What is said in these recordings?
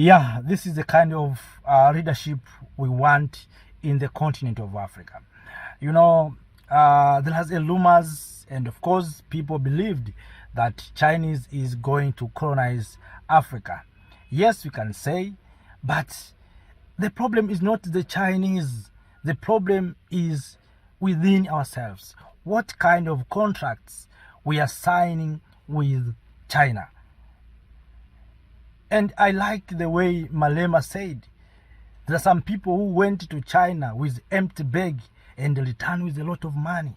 Yeah, this is the kind of leadership we want in the continent of Africa. You know, there has a rumors, and of course, people believed that Chinese is going to colonize Africa. Yes, we can say, but the problem is not the Chinese. The problem is within ourselves. What kind of contracts we are signing with China? And I like the way Malema said, there are some people who went to China with empty bag and returned with a lot of money.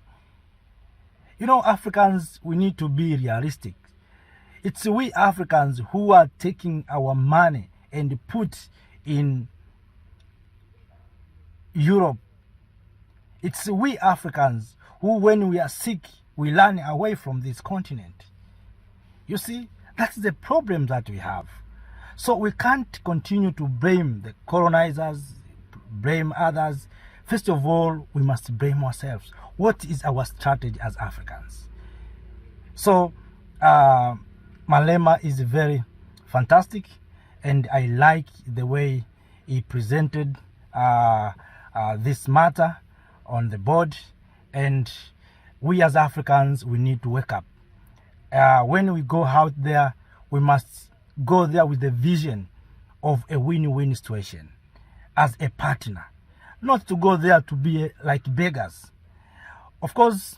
You know, Africans, we need to be realistic. It's we Africans who are taking our money and put in Europe. It's we Africans who, when we are sick, we run away from this continent. You see, that's the problem that we have. So we can't continue to blame the colonizers, blame others. First of all, we must blame ourselves. What is our strategy as Africans? So Malema is very fantastic, and I like the way he presented this matter on the board. And we as Africans, we need to wake up. When we go out there, we must go there with the vision of a win-win situation as a partner, not to go there to be like beggars. Of course,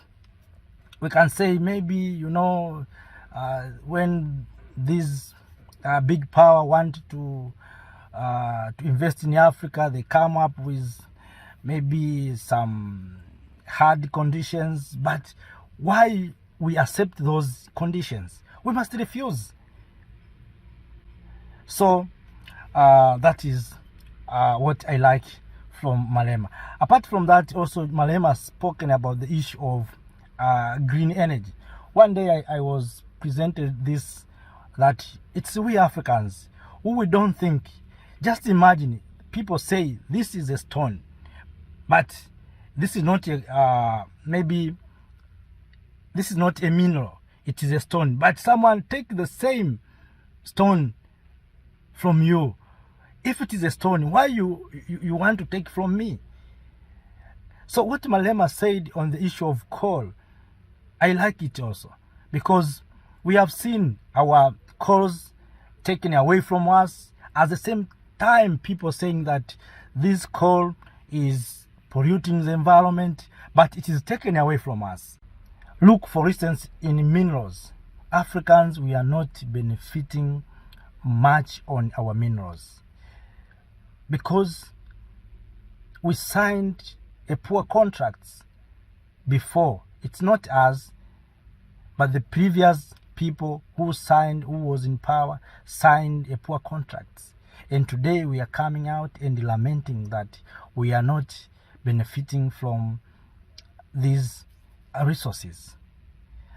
we can say maybe, you know, when these big power want to invest in Africa, they come up with maybe some hard conditions. But why we accept those conditions? We must refuse. So that is what I like from Malema. Apart from that, also Malema has spoken about the issue of green energy. One day I was presented this, that it's we Africans who we don't think. Just imagine, people say this is a stone, but this is not a, maybe this is not a mineral, it is a stone. But someone take the same stone from you. If it is a stone, why you want to take from me? So what Malema said on the issue of coal, I like it also, because we have seen our coals taken away from us. At the same time, people saying that this coal is polluting the environment, but it is taken away from us. Look, for instance, in minerals, Africans, we are not benefiting much on our minerals because we signed a poor contracts before. It's not us, but the previous people who was in power, signed a poor contracts. And today we are coming out and lamenting that we are not benefiting from these resources.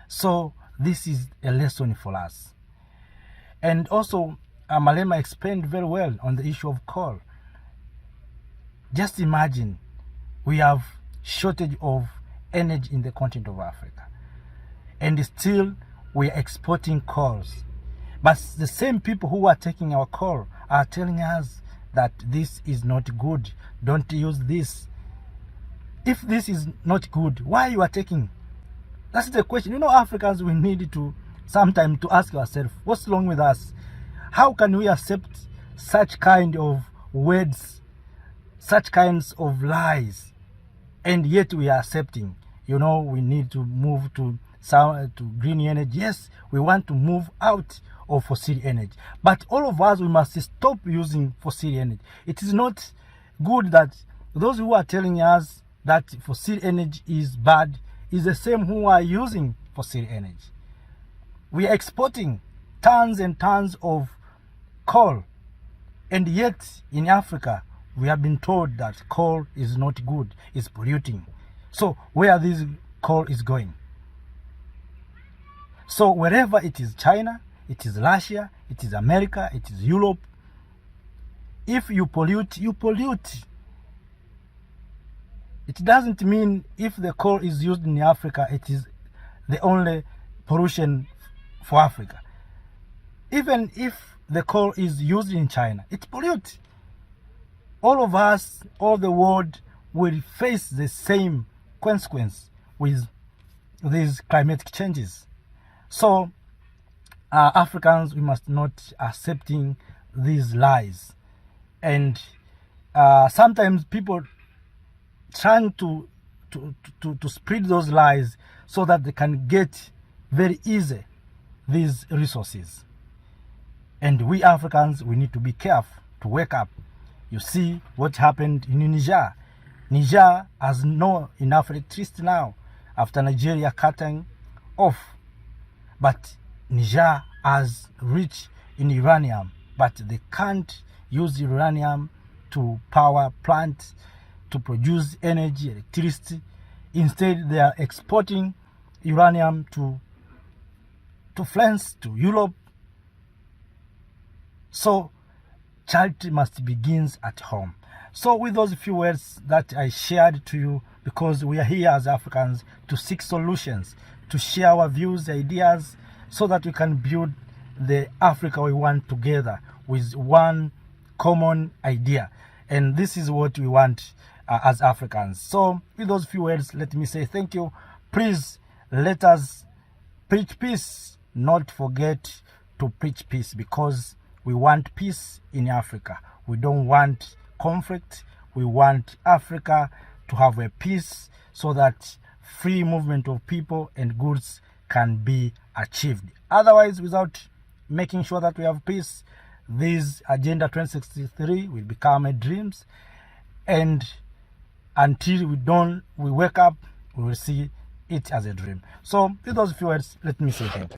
So this is a lesson for us. And also, Malema explained very well on the issue of coal. Just imagine, we have shortage of energy in the continent of Africa, and still we are exporting coals. But the same people who are taking our coal are telling us that this is not good, don't use this. If this is not good, why you are taking? That's the question. You know, Africans, we need to sometimes to ask ourselves, what's wrong with us? How can we accept such kind of words, such kinds of lies, and yet we are accepting? You know, we need to move to green energy. Yes, we want to move out of fossil energy, but all of us, we must stop using fossil energy. It is not good that those who are telling us that fossil energy is bad is the same who are using fossil energy. We are exporting tons and tons of coal, and yet in Africa we have been told that coal is not good, it's polluting. So where this coal is going? So wherever it is China, it is Russia, it is America, it is Europe, if you pollute, you pollute. It doesn't mean if the coal is used in Africa, it is the only pollution for Africa. Even if the coal is used in China, it pollutes. All of us, all the world will face the same consequence with these climatic changes. So Africans, we must not accepting these lies. And sometimes people trying to spread those lies so that they can get very easy these resources. And we Africans, we need to be careful, to wake up. You see what happened in Niger. Niger has no enough electricity now after Nigeria cutting off. But Niger has rich in uranium, but they can't use uranium to power plants, to produce energy, electricity. Instead, they are exporting uranium to France, to Europe. So charity must begin at home. So with those few words that I shared to you, because we are here as Africans to seek solutions, to share our views, ideas, so that we can build the Africa we want together with one common idea. And this is what we want as Africans. So with those few words, let me say thank you. Please let us preach peace, not forget to preach peace, because we want peace in Africa. We don't want conflict. We want Africa to have a peace so that free movement of people and goods can be achieved. Otherwise, without making sure that we have peace, this Agenda 2063 will become a dream. And until we wake up, we will see it as a dream. So with those few words, let me say thank you.